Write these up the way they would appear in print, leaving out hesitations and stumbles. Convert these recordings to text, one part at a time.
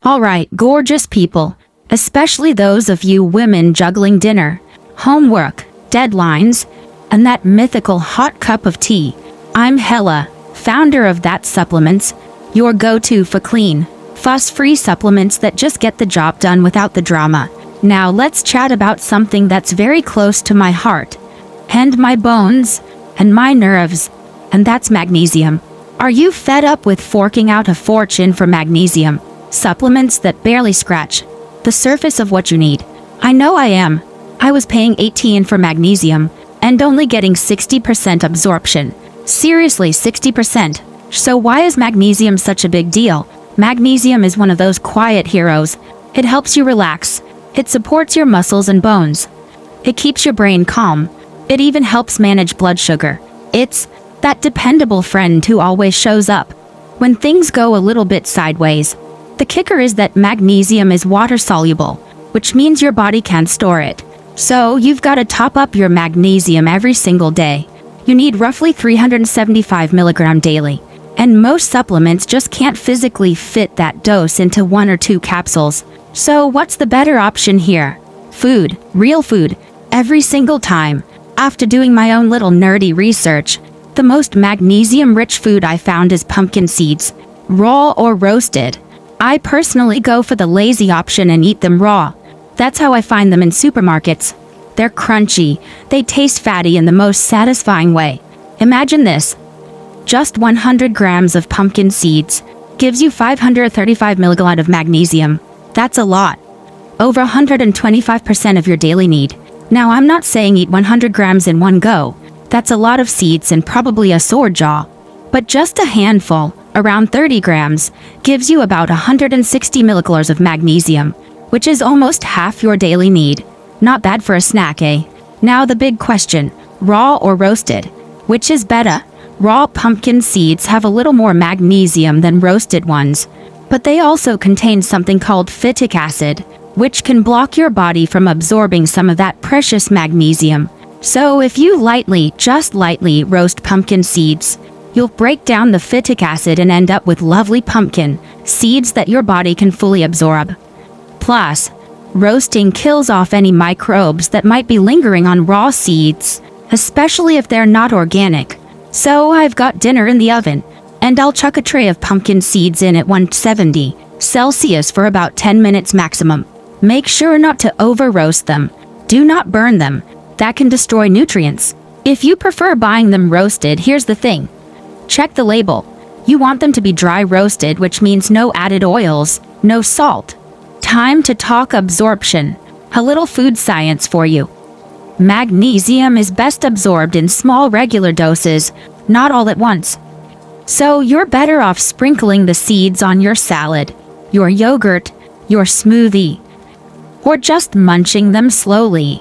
Alright, gorgeous people, especially those of you women juggling dinner, homework, deadlines, and that mythical hot cup of tea. I'm Hella, founder of That Supplements, your go-to for clean, fuss-free supplements that just get the job done without the drama. Now let's chat about something that's very close to my heart, and my bones, and my nerves, and that's magnesium. Are you fed up with forking out a fortune for magnesium? Supplements that barely scratch the surface of what you need. I know I am. I was paying $18 for magnesium and only getting 60% absorption. Seriously, 60%. So why is magnesium such a big deal? Magnesium is one of those quiet heroes. It helps you relax. It supports your muscles and bones. It keeps your brain calm. It even helps manage blood sugar. It's that dependable friend who always shows up when things go a little bit sideways. The kicker is that magnesium is water-soluble, which means your body can't store it. So you've got to top up your magnesium every single day. You need roughly 375 milligrams daily, and most supplements just can't physically fit that dose into 1 or 2 capsules. So what's the better option here? Food, real food, every single time. After doing my own little nerdy research, the most magnesium-rich food I found is pumpkin seeds, raw or roasted. I personally go for the lazy option and eat them raw. That's how I find them in supermarkets. They're crunchy, they taste fatty in the most satisfying way. Imagine this. Just 100 grams of pumpkin seeds gives you 535 milligrams of magnesium. That's a lot. Over 125% of your daily need. Now, I'm not saying eat 100 grams in one go. That's a lot of seeds and probably a sore jaw. But just a handful, around 30 grams, gives you about 160 milligrams of magnesium, which is almost half your daily need. Not bad for a snack, eh? Now the big question, raw or roasted? Which is better? Raw pumpkin seeds have a little more magnesium than roasted ones, but they also contain something called phytic acid, which can block your body from absorbing some of that precious magnesium. So if you just lightly roast pumpkin seeds, you'll break down the phytic acid and end up with lovely pumpkin seeds that your body can fully absorb. Plus, roasting kills off any microbes that might be lingering on raw seeds, especially if they're not organic. So I've got dinner in the oven, and I'll chuck a tray of pumpkin seeds in at 170 Celsius for about 10 minutes maximum. Make sure not to over-roast them. Do not burn them. That can destroy nutrients. If you prefer buying them roasted, here's the thing. Check the label. You want them to be dry roasted, which means no added oils, no salt. Time to talk absorption. A little food science for you. Magnesium is best absorbed in small regular doses, not all at once. So you're better off sprinkling the seeds on your salad, your yogurt, your smoothie, or just munching them slowly,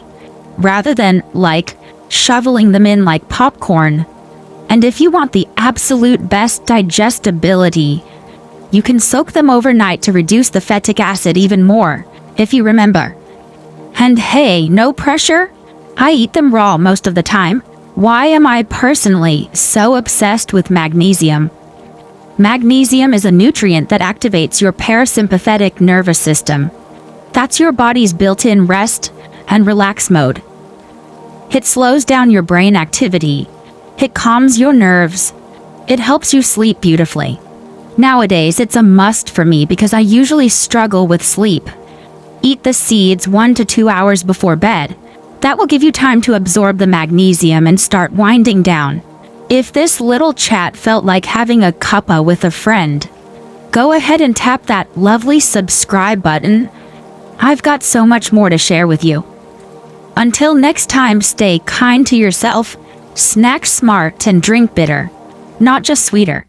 rather than, shoveling them in like popcorn. And if you want the absolute best digestibility, you can soak them overnight to reduce the phytic acid even more, if you remember. And hey, no pressure. I eat them raw most of the time. Why am I personally so obsessed with magnesium? Magnesium is a nutrient that activates your parasympathetic nervous system. That's your body's built-in rest and relax mode. It slows down your brain activity. It calms your nerves. It helps you sleep beautifully. Nowadays, it's a must for me because I usually struggle with sleep. Eat the seeds 1 to 2 hours before bed. That will give you time to absorb the magnesium and start winding down. If this little chat felt like having a cuppa with a friend, go ahead and tap that lovely subscribe button. I've got so much more to share with you. Until next time, stay kind to yourself, snack smart, and drink bitter, not just sweeter.